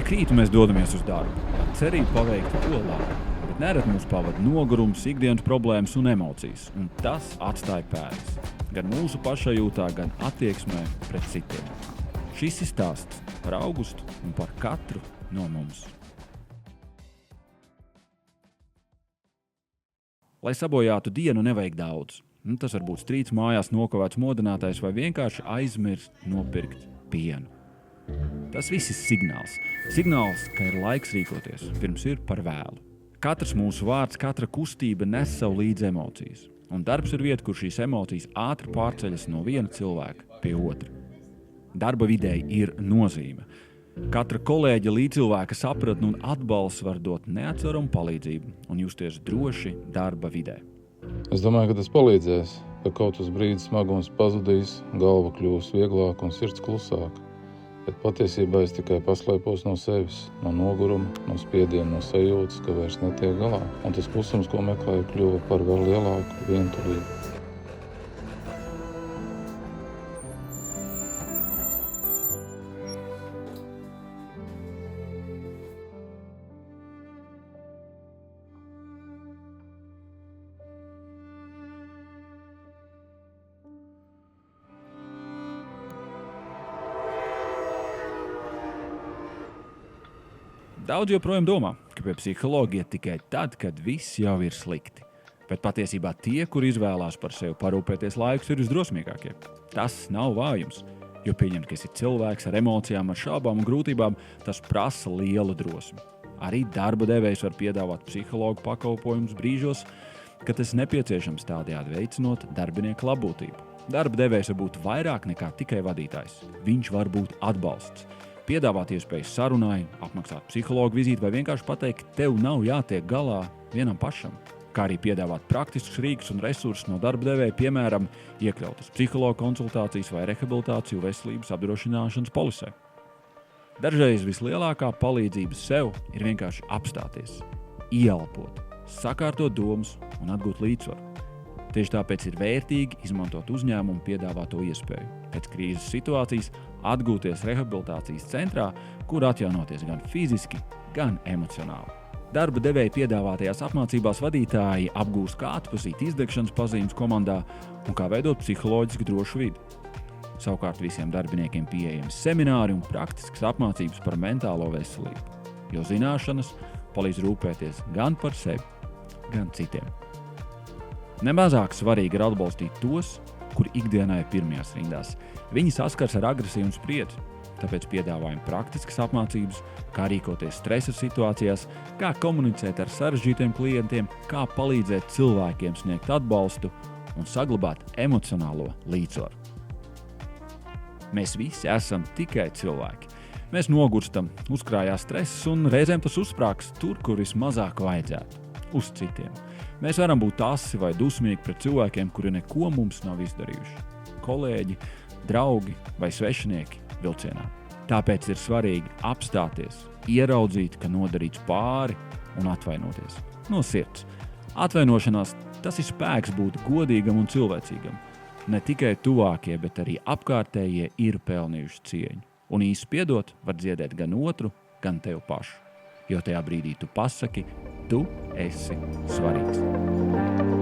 Ik rītu mēs dodamies uz darbu, ar cerību paveikt ko labu, bet nerad mūs pavada nogurums, ikdienas problēmas un emocijas, un tas atstāja pēdas. Gan mūsu pašajūtā, gan attieksmē pret citiem. Šis ir stāsts par Augustu un par katru no mums. Lai sabojātu dienu, nevajag daudz. Tas var būt strīds mājās nokavēts modinātais vai vienkārši aizmirst nopirkt pienu. Tas viss ir signāls. Signāls, ka ir laiks rīkoties, pirms ir par vēlu. Katrs mūsu vārds, katra kustība nes savu līdzi emocijas. Un darbs ir vieta, kur šīs emocijas ātri pārceļas no viena cilvēka pie otra. Darba videi ir nozīme. Katra kolēģa līdzcilvēka sapratne un atbalsts var dot neatceramu palīdzību un justies droši darba vidē. Es domāju, ka tas palīdzēs, ka kaut uz brīdi smagums pazudīs, galva kļūs vieglāka un sirds klusāka. Bet patiesībā es tikai paslēpos no sevis, no noguruma, no spiediena, no sajūtas, ka vairs netiek galā. Un tas klusums, ko meklēju, kļuva par vēl lielāku vientulību. Daudz joprojām domā, ka pie psihologa iet tikai tad, kad viss jau ir slikti. Bet patiesībā tie, kur izvēlās par sevi parūpēties laikus, ir visdrosmīgākie. Tas nav vājums, jo pieņemt, ka esi cilvēks ar emocijām, ar šaubām un grūtībām, tas prasa lielu drosmi. Arī darba devējs var piedāvāt psihologu pakalpojumus brīžos, kad tas nepieciešams tādējādi veicinot darbinieku labbūtību. Darba devējs var būt vairāk nekā tikai vadītājs. Viņš var būt atbalsts. Piedāvāt iespējas sarunai, apmaksāt psihologu vizīti vai vienkārši pateikt, tev nav jātiek galā vienam pašam. Kā arī piedāvāt praktiskus rīkus un resursus no darba devēja, piemēram, iekļautas psihologa konsultācijas vai rehabilitāciju veselības apdrošināšanas polisē. Dažreiz vislielākā palīdzība sev ir vienkārši apstāties, ieelpot, sakārtot domas un atgūt līdzsvaru. Tieši tāpēc ir vērtīgi izmantot uzņēmumu piedāvāto iespēju. Pēc krīzes situācijas atgūties rehabilitācijas centrā, kur atjaunoties gan fiziski, gan emocionāli. Darba devēja piedāvātajās apmācībās vadītāji apgūst, kā atpazīt izdegšanas pazīmes komandā un kā veidot psiholoģiski drošu vidi. Savukārt visiem darbiniekiem pieejami semināri un praktiskas apmācības par mentālo veselību, jo zināšanas palīdz rūpēties gan par sevi, gan citiem. Nemazāk svarīgi ir atbalstīt tos, kuri ikdienā ir pirmajās rindās. Viņi saskars ar agresiju un spriedzi, tāpēc piedāvājam praktiskas apmācības, kā rīkoties stresa situācijās, kā komunicēt ar sarežģītiem klientiem, kā palīdzēt cilvēkiem sniegt atbalstu un saglabāt emocionālo līdzsvaru. Mēs visi esam tikai cilvēki. Mēs nogurstam, uzkrājās stress un reizēm tas uzsprāgs tur, kur vismazāk vajadzētu – uz citiem. Mēs varam būt asi vai dusmīgi pret cilvēkiem, kuri neko mums nav izdarījuši. Kolēģi, draugi vai svešinieki vilcienā. Tāpēc ir svarīgi apstāties, ieraudzīt, ka nodarīts pāri un atvainoties. No sirds. Atvainošanās tas ir spēks būt godīgam un cilvēcīgam. Ne tikai tuvākie, bet arī apkārtējie ir pelnījuši cieņu. Un īsti piedot var dziedēt gan otru, gan tev pašu. Jo tajā brīdī tu pasaki, tu esi svarīgs.